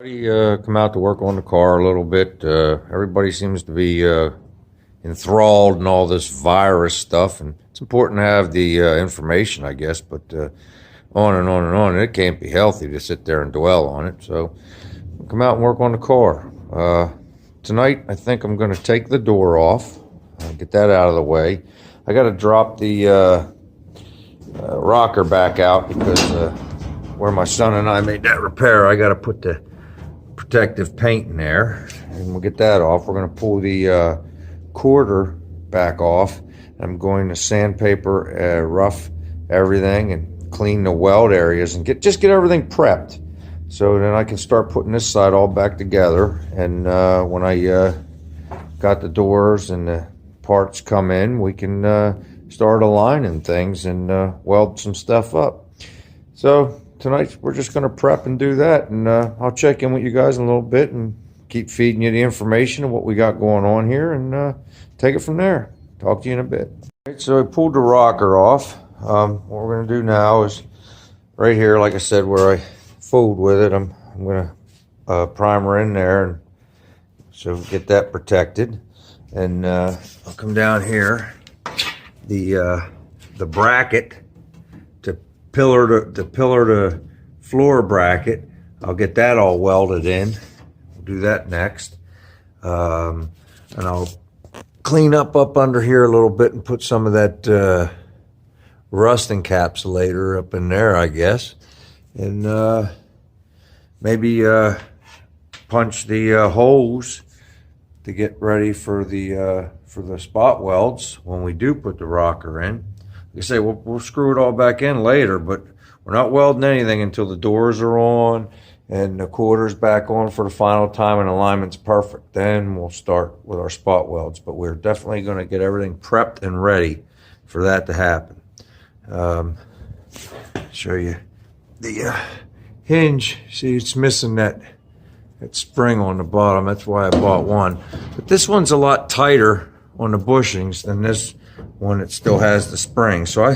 Come out to work on the car a little bit. Everybody seems to be enthralled in all this virus stuff, and it's important to have the information, I guess. But on and on and on, and it can't be healthy to sit there and dwell on it. So come out and work on the car. Tonight, I think I'm going to take the door off, get that out of the way. I got to drop the rocker back out because where my son and I made that repair, I got to put the protective paint in there, and we'll get that off. We're going to pull the quarter back off. I'm going to sandpaper, rough everything, and clean the weld areas, and get everything prepped, so then I can start putting this side all back together. And when I got the doors and the parts come in, we can start aligning things and weld some stuff up. So tonight we're just going to prep and do that, and I'll check in with you guys in a little bit and keep feeding you the information of what we got going on here, and take it from there. Talk to you in a bit. All right, so I pulled the rocker off. What we're going to do now is right here, like I said, where I fooled with it, I'm going to primer in there, and so get that protected. And I'll come down here, the bracket to pillar to floor bracket, I'll get that all welded in. We'll do that next. And I'll clean up under here a little bit and put some of that rust encapsulator up in there, I guess. And maybe punch the holes to get ready for the spot welds when we do put the rocker in. Like I say, we'll screw it all back in later, but we're not welding anything until the doors are on and the quarter's back on for the final time and alignment's perfect. Then we'll start with our spot welds, but we're definitely going to get everything prepped and ready for that to happen. Show you the hinge. See, it's missing that spring on the bottom. That's why I bought one. But this one's a lot tighter on the bushings than this one that still has the spring. So I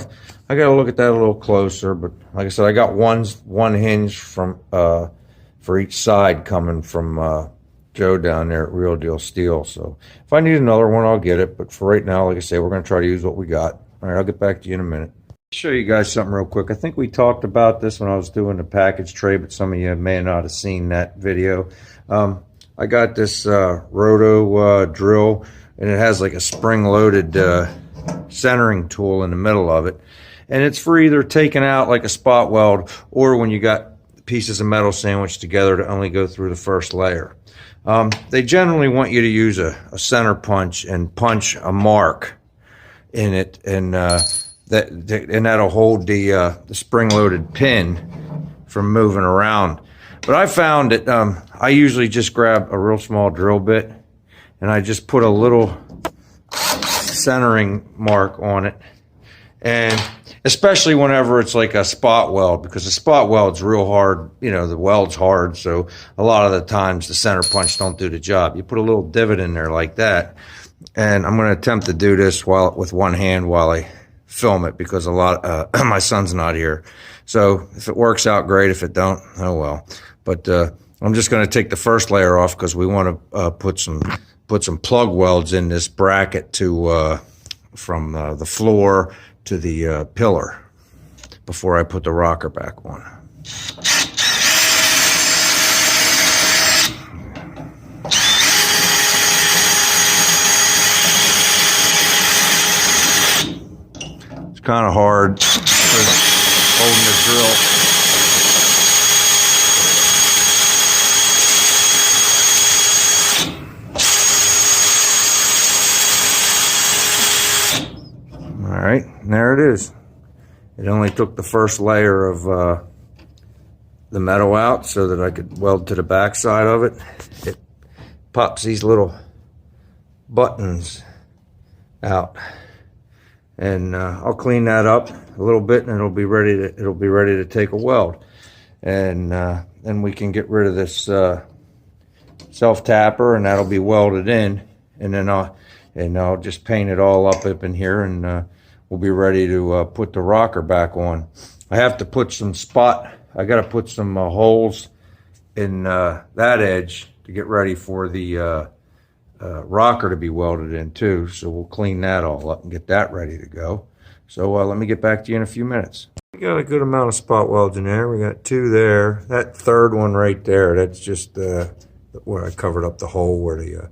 got to look at that a little closer. But like I said, I got one hinge from for each side coming from Joe down there at Real Deal Steel. So if I need another one, I'll get it. But for right now, like I say, we're going to try to use what we got. All right, I'll get back to you in a minute. Show you guys something real quick. I think we talked about this when I was doing the package tray, but some of you may not have seen that video. I got this roto drill, and it has like a spring-loaded centering tool in the middle of it, and it's for either taking out like a spot weld or when you got pieces of metal sandwiched together to only go through the first layer. They generally want you to use a center punch and punch a mark in it, and that'll hold the spring-loaded pin from moving around. But I found that I usually just grab a real small drill bit, and I just put a little centering mark on it. And especially whenever it's like a spot weld, because the spot weld's real hard, you know, the weld's hard, so a lot of the times the center punch don't do the job. You put a little divot in there like that, and I'm going to attempt to do this with one hand while I film it, because my son's not here. So if it works out, great. If it don't, oh well. But I'm just going to take the first layer off because we want to put some plug welds in this bracket to from the floor to the pillar before I put the rocker back on. It's kind of hard holding the drill. All right, and there it is. It only took the first layer of the metal out so that I could weld to the back side of it. It pops these little buttons out, and I'll clean that up a little bit, and it'll be ready to take a weld. And then we can get rid of this self tapper, and that'll be welded in, and then I'll just paint it all up in here, and we'll be ready to put the rocker back on. I have to put some I got to put some holes in that edge to get ready for the rocker to be welded in too. So we'll clean that all up and get that ready to go. So let me get back to you in a few minutes. We got a good amount of spot welds in there. We got 2 there. That third one right there, that's just where I covered up the hole where the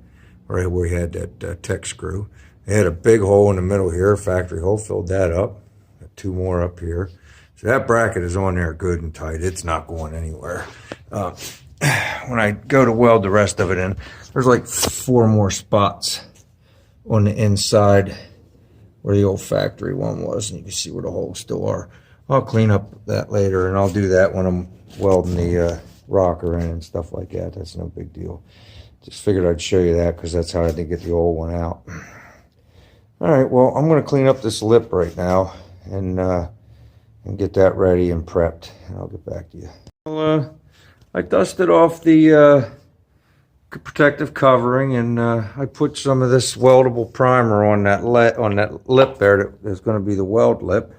right where we had that tech screw. They had a big hole in the middle here, factory hole, filled that up. Got 2 more up here. So that bracket is on there good and tight. It's not going anywhere. When I go to weld the rest of it in, there's like 4 more spots on the inside where the old factory one was, and you can see where the holes still are. I'll clean up that later, and I'll do that when I'm welding the rocker in and stuff like that. That's no big deal. Just figured I'd show you that because that's how I did get the old one out. All right, well, I'm going to clean up this lip right now and get that ready and prepped, and I'll get back to you. Well, I dusted off the protective covering, and I put some of this weldable primer on that lip there. That's going to be the weld lip.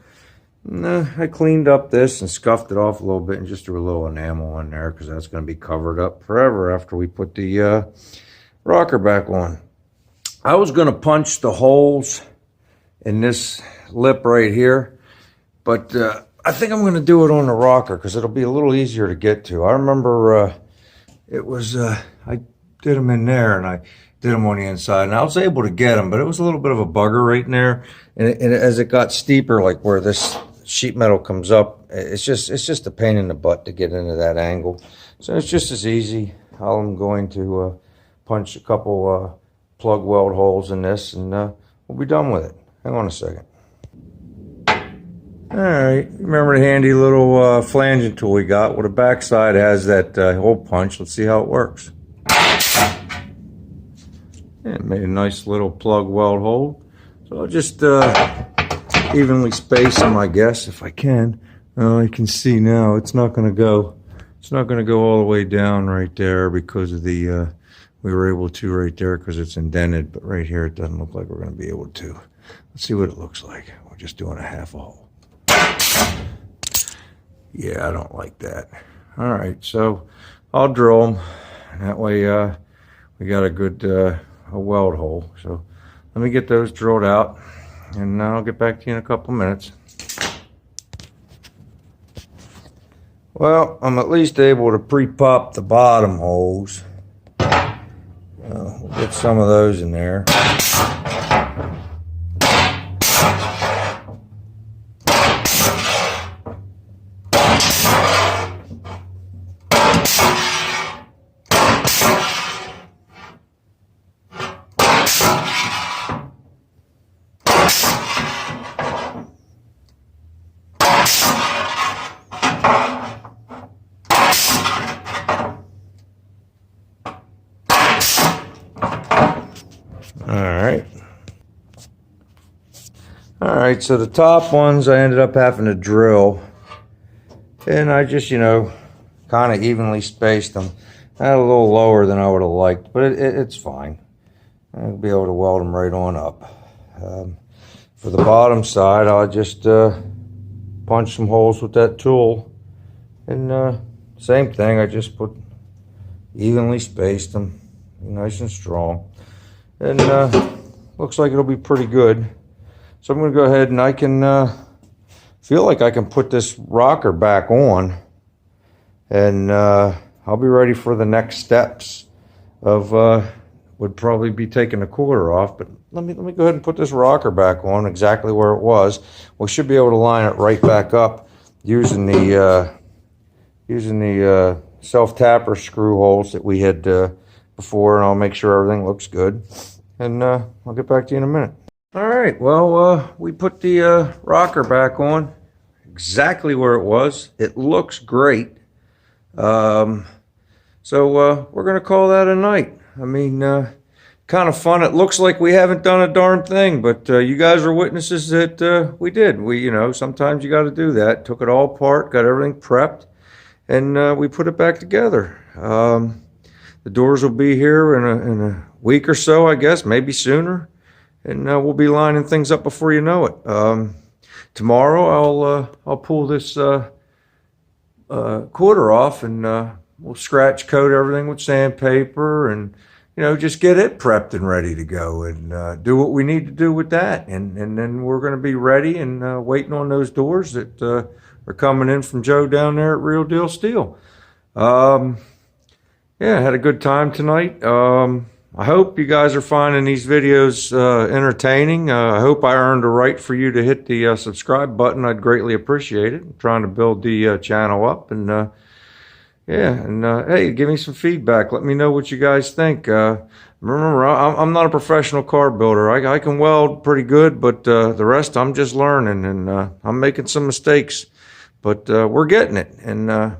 And, I cleaned up this and scuffed it off a little bit and just threw a little enamel on there because that's going to be covered up forever after we put the rocker back on. I was going to punch the holes in this lip right here, but I think I'm going to do it on the rocker because it'll be a little easier to get to. I remember it was, I did them in there and I did them on the inside, and I was able to get them, but it was a little bit of a bugger right in there. And as it got steeper, like where this sheet metal comes up, it's just a pain in the butt to get into that angle. So it's just as easy. I'm going to punch a couple plug weld holes in this, and we'll be done with it. Hang on a second. All right, remember the handy little flanging tool we got? Well, the backside has that hole punch. Let's see how it works. And it made a nice little plug weld hole. So I'll just evenly space them, I guess, if I can. Oh, you can see now it's not going to go. It's not going to go all the way down right there because of the. We were able to right there because it's indented, but right here it doesn't look like we're going to be able to. Let's see what it looks like. We're just doing a half a hole. Yeah, I don't like that. All right, so I'll drill them. That way we got a good a weld hole. So let me get those drilled out, and I'll get back to you in a couple minutes. Well, I'm at least able to pre-pop the bottom holes. We'll get some of those in there. All right, so the top ones I ended up having to drill, and I just, kind of evenly spaced them. I had a little lower than I would have liked, but it's fine. I'll be able to weld them right on up. For the bottom side, I'll just punch some holes with that tool, and same thing, I just evenly spaced them, nice and strong, and looks like it'll be pretty good. So I'm going to go ahead and I can feel like I can put this rocker back on, and I'll be ready for the next steps of would probably be taking the cooler off. But let me go ahead and put this rocker back on exactly where it was. We should be able to line it right back up using the self-tapper screw holes that we had before, and I'll make sure everything looks good, and I'll get back to you in a minute. All right, well, we put the rocker back on exactly where it was. It looks great. So we're going to call that a night. I mean, kind of fun. It looks like we haven't done a darn thing, but you guys are witnesses that we did. Sometimes you got to do that. Took it all apart, got everything prepped, and we put it back together. The doors will be here in a week or so, I guess, maybe sooner. And we'll be lining things up before you know it. Tomorrow I'll pull this quarter off, and we'll scratch coat everything with sandpaper and, just get it prepped and ready to go and do what we need to do with that. And then we're going to be ready and waiting on those doors that are coming in from Joe down there at Real Deal Steel. Yeah, I had a good time tonight. I hope you guys are finding these videos entertaining. I hope I earned a right for you to hit the subscribe button. I'd greatly appreciate it. I'm trying to build the channel up and hey, give me some feedback. Let me know what you guys think. Remember, I'm not a professional car builder. I can weld pretty good, but the rest I'm just learning, and I'm making some mistakes. But we're getting it, and I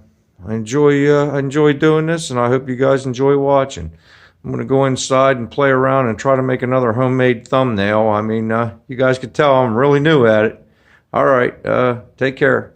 enjoy doing this, and I hope you guys enjoy watching. I'm going to go inside and play around and try to make another homemade thumbnail. I mean, you guys could tell I'm really new at it. All right, take care.